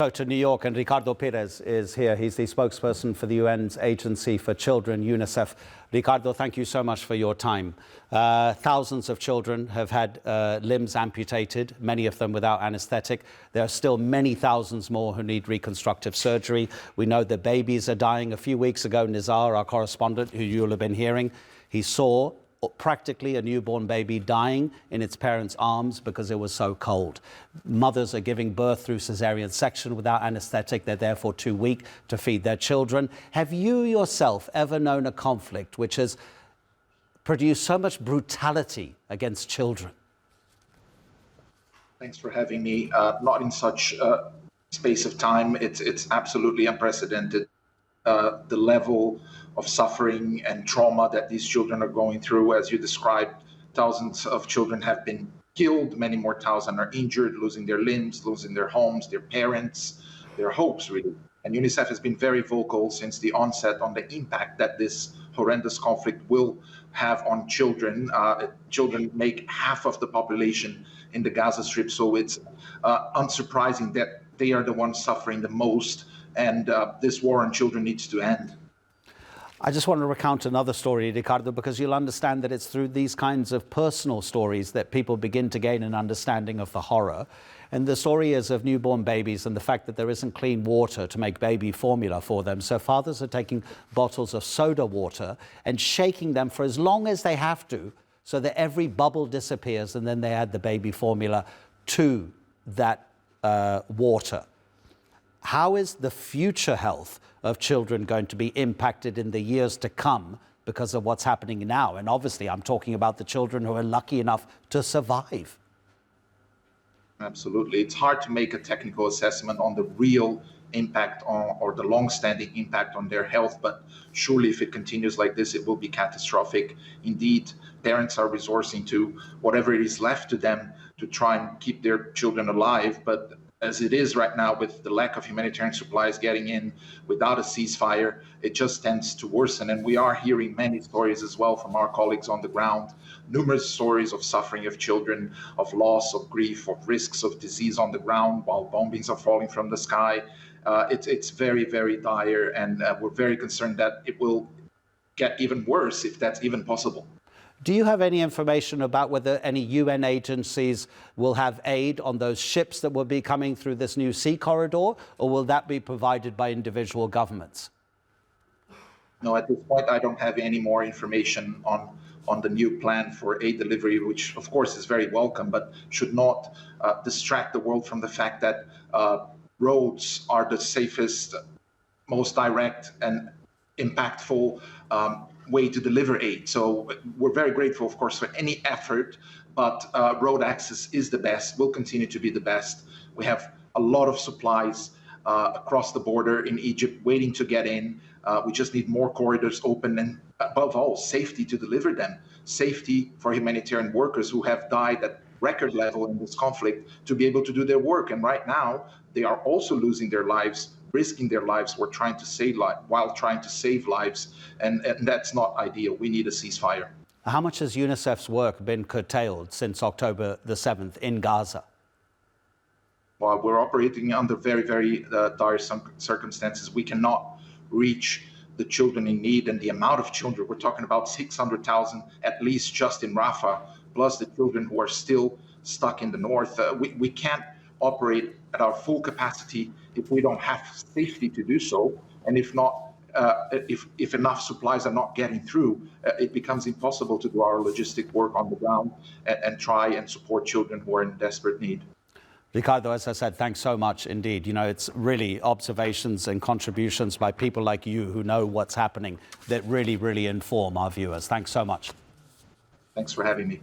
Go to New York, and Ricardo Pires is here. He's the spokesperson for the UN's Agency for Children, UNICEF. Ricardo, thank you so much for your time. Thousands of children have had limbs amputated, many of them without anesthetic. There are still many thousands more who need reconstructive surgery. We know that babies are dying. A few weeks ago, Nizar, our correspondent, who you'll have been hearing, he saw practically a newborn baby dying in its parents' arms because it was so cold. Mothers are giving birth through cesarean section without anesthetic. They're therefore too weak to feed their children. Have you yourself ever known a conflict which has produced so much brutality against children? Thanks for having me. Not in such a space of time. It's absolutely unprecedented. The level of suffering and trauma that these children are going through. As you described, thousands of children have been killed, many more thousand are injured, losing their limbs, losing their homes, their parents, their hopes, really. And UNICEF has been very vocal since the onset on the impact that this horrendous conflict will have on children. Children make half of the population in the Gaza Strip, so it's unsurprising that they are the ones suffering the most. And this war on children needs to end. I just want to recount another story, Ricardo, because you'll understand that it's through these kinds of personal stories that people begin to gain an understanding of the horror. And the story is of newborn babies and the fact that there isn't clean water to make baby formula for them. So fathers are taking bottles of soda water and shaking them for as long as they have to, so that every bubble disappears, and then they add the baby formula to that water. How is the future health of children going to be impacted in the years to come because of what's happening now? And obviously, I'm talking about the children who are lucky enough to survive. Absolutely. It's hard to make a technical assessment on the real impact on, or the long-standing impact on their health, but surely if it continues like this, it will be catastrophic. Indeed, parents are resorting to whatever it is left to them to try and keep their children alive, but as it is right now, with the lack of humanitarian supplies getting in without a ceasefire, it just tends to worsen. And we are hearing many stories as well from our colleagues on the ground, numerous stories of suffering of children, of loss, of grief, of risks of disease on the ground while bombings are falling from the sky. It's very, very dire, and we're very concerned that it will get even worse, if that's even possible. Do you have any information about whether any UN agencies will have aid on those ships that will be coming through this new sea corridor, or will that be provided by individual governments? No, at this point, I don't have any more information on the new plan for aid delivery, which of course is very welcome, but should not distract the world from the fact that roads are the safest, most direct and impactful way to deliver aid. So we're very grateful, of course, for any effort, but road access is the best, will continue to be the best. We have a lot of supplies across the border in Egypt waiting to get in. We just need more corridors open, and above all, safety to deliver them. Safety for humanitarian workers who have died at record level in this conflict to be able to do their work. And right now, they are also losing their lives, risking their lives while trying to save lives, and that's not ideal. We need a ceasefire. How much has UNICEF's work been curtailed since October the 7th in Gaza? Well, we're operating under very, very dire circumstances. We cannot reach the children in need, and the amount of children, we're talking about 600,000 at least just in Rafah, plus the children who are still stuck in the north. We can't operate at our full capacity if we don't have safety to do so, and if not, if enough supplies are not getting through, it becomes impossible to do our logistic work on the ground and try and support children who are in desperate need. Ricardo, as I said, thanks so much indeed. You know, it's really observations and contributions by people like you who know what's happening that really, really inform our viewers. Thanks so much. Thanks for having me.